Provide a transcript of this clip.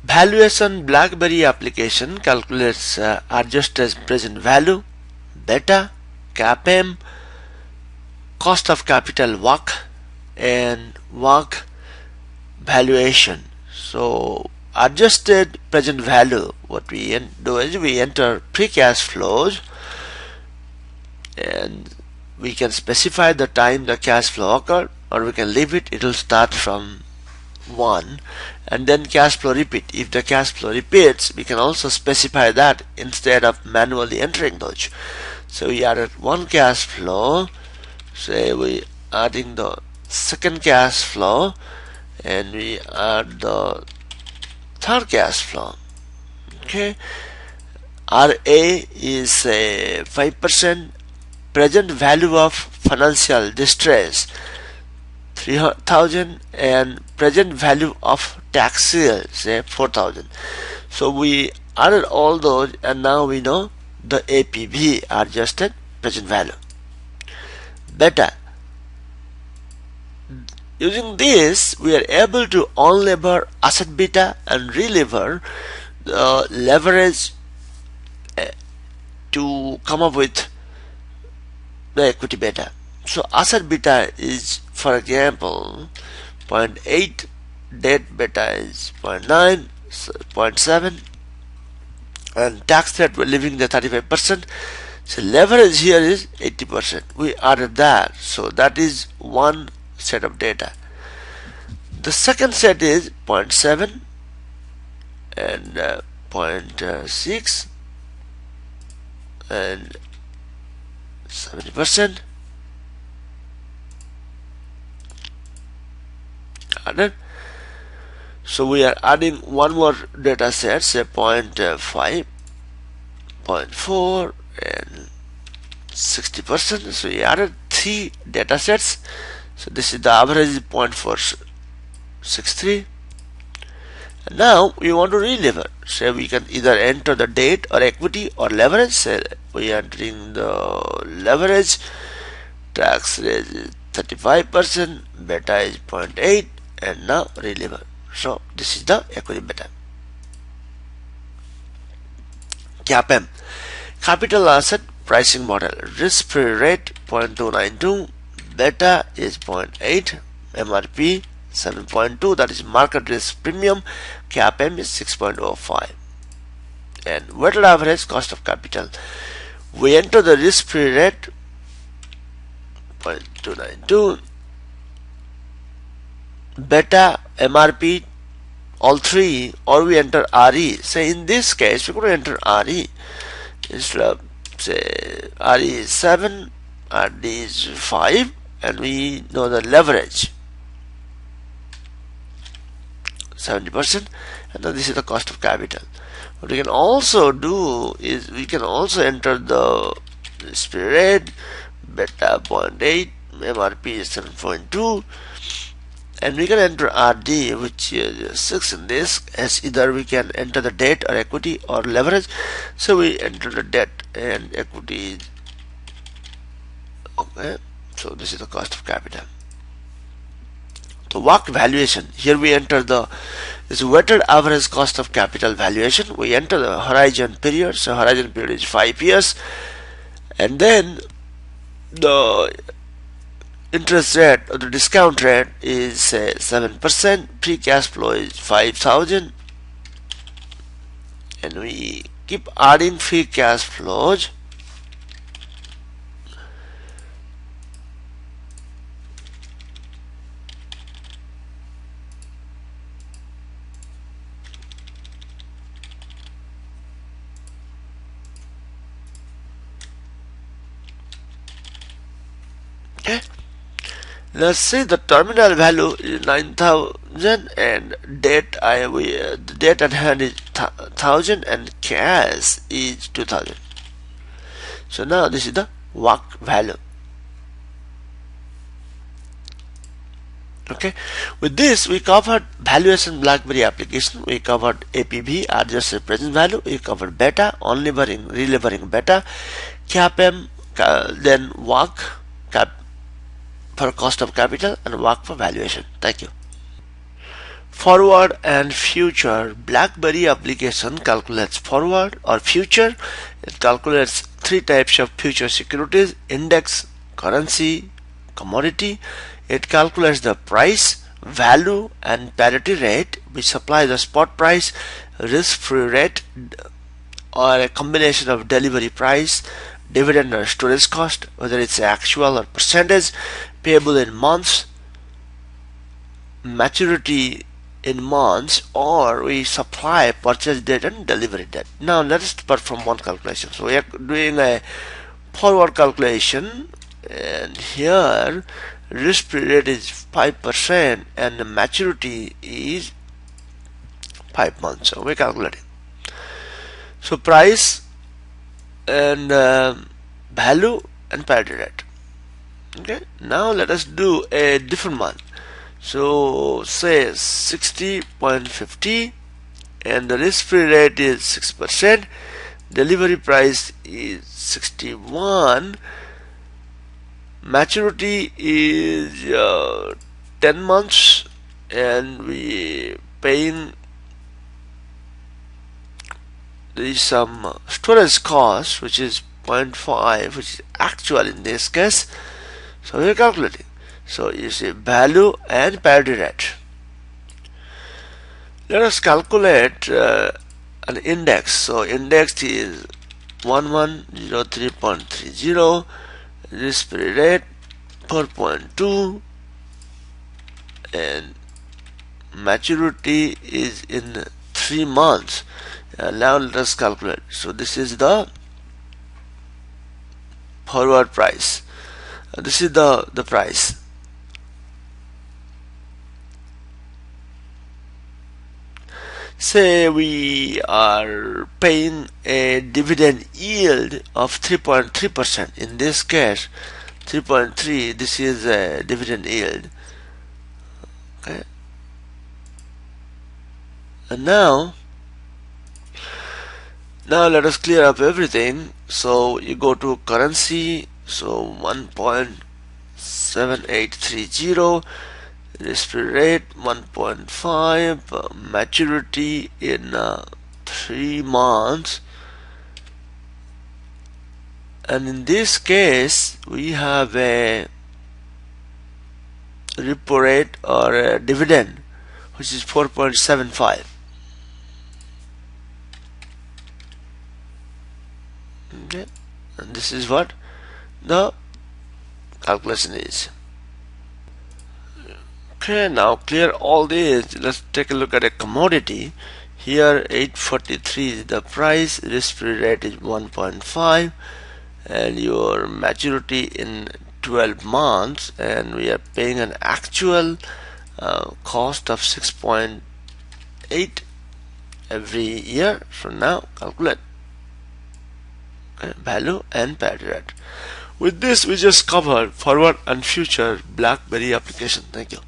Valuation BlackBerry application calculates adjusted present value, beta, CAPM, cost of capital WACC, and WACC valuation. So adjusted present value, what we do is we enter pre-cash flows, and we can specify the time the cash flow occurred, or we can leave it, it will start from 1 and then cash flow repeat. If the cash flow repeats, we can also specify that instead of manually entering those. So we added one cash flow, say we adding the second cash flow, and we add the third cash flow. Okay, RA is a 5%, present value of financial distress 3,000, and present value of tax sale say 4,000. So we added all those, and now we know the APV, adjusted present value. Beta, using this we are able to unlever asset beta and relever the leverage to come up with the equity beta. So asset beta is, for example, 0.8, debt beta is 0.9, 0.7, and tax rate we're leaving the 35%. So leverage here is 80%. We added that, so that is one set of data. The second set is 0.7 and 0.6 and 70% added. So we are adding one more data set, say 0.5, 0.4 and 60%. So we added three data sets. So this is the average is 0.463. And now we want to relever. So we can either enter the debt or equity or leverage. So we are entering the leverage. Tax rate is 35%, beta is 0.8, and now relever. So this is the equity beta. CAPM, capital asset pricing model, risk-free rate 0.292, beta is 0.8, MRP 7.2, that is market risk premium, CAPM is 6.05, and weighted average cost of capital. We enter the risk-free rate 0.292, beta, MRP, all three, or we enter RE. Say in this case we're going to enter RE instead of, say, RE is 7, RD is 5, and we know the leverage 70%, and then this is the cost of capital. What we can also do is we can also enter the risk-free rate, beta 0.8, MRP is 7.2, and we can enter RD, which is 6 in this, as either we can enter the debt or equity or leverage. So we enter the debt and equity. Okay, so this is the cost of capital. The WACC valuation, here we enter the this weighted average cost of capital valuation. We enter the horizon period, so horizon period is 5 years, and then the interest rate or the discount rate is 7%, free cash flow is 5,000, and we keep adding free cash flows. Okay, let's say the terminal value is 9,000 and debt the debt at hand is 1,000 and cash is 2,000. So now this is the WACC value. Okay, with this we covered valuation BlackBerry application. We covered APV, adjusted present value. We covered beta, unlevering, relevering beta, CAPM, then WACC, for cost of capital, and WACC for valuation. Thank you. Forward and future. BlackBerry application calculates forward or future. It calculates three types of future securities: index, currency, commodity. It calculates the price, value and parity rate, which supply the spot price, risk-free rate, or a combination of delivery price, dividend or storage cost, whether it's actual or percentage, payable in months, maturity in months, or we supply purchase date and delivery date. Now let us perform one calculation. So we are doing a forward calculation, and here risk-free rate is 5% and the maturity is 5 months. So we're calculating. So price and value and parity rate. Okay, now let us do a different one. So say 60.50 and the risk-free rate is 6%, delivery price is 61, maturity is 10 months, and we paying, there is some storage cost which is 0.5, which is actual in this case. So we are calculating. So you see value and parity rate. Let us calculate an index. So index is 1103.30, risk-free rate 4.2, and maturity is in 3 months. Now let us calculate. So this is the forward price. This is the price. Say we are paying a dividend yield of 3.3%. In this case 3.3, this is a dividend yield. Okay, and now let us clear up everything. So you go to currency, so 1.7830, risk-free rate 1.5, maturity in 3 months, and in this case we have a repo rate or a dividend which is 4.75. Okay, and this is what the calculation is. Okay, now clear all this. Let's take a look at a commodity. Here 843 is the price, risk-free rate is 1.5, and your maturity in 12 months, and we are paying an actual cost of 6.8 every year. So now calculate value and parity rate. With this we just covered forward and future BlackBerry application. Thank you.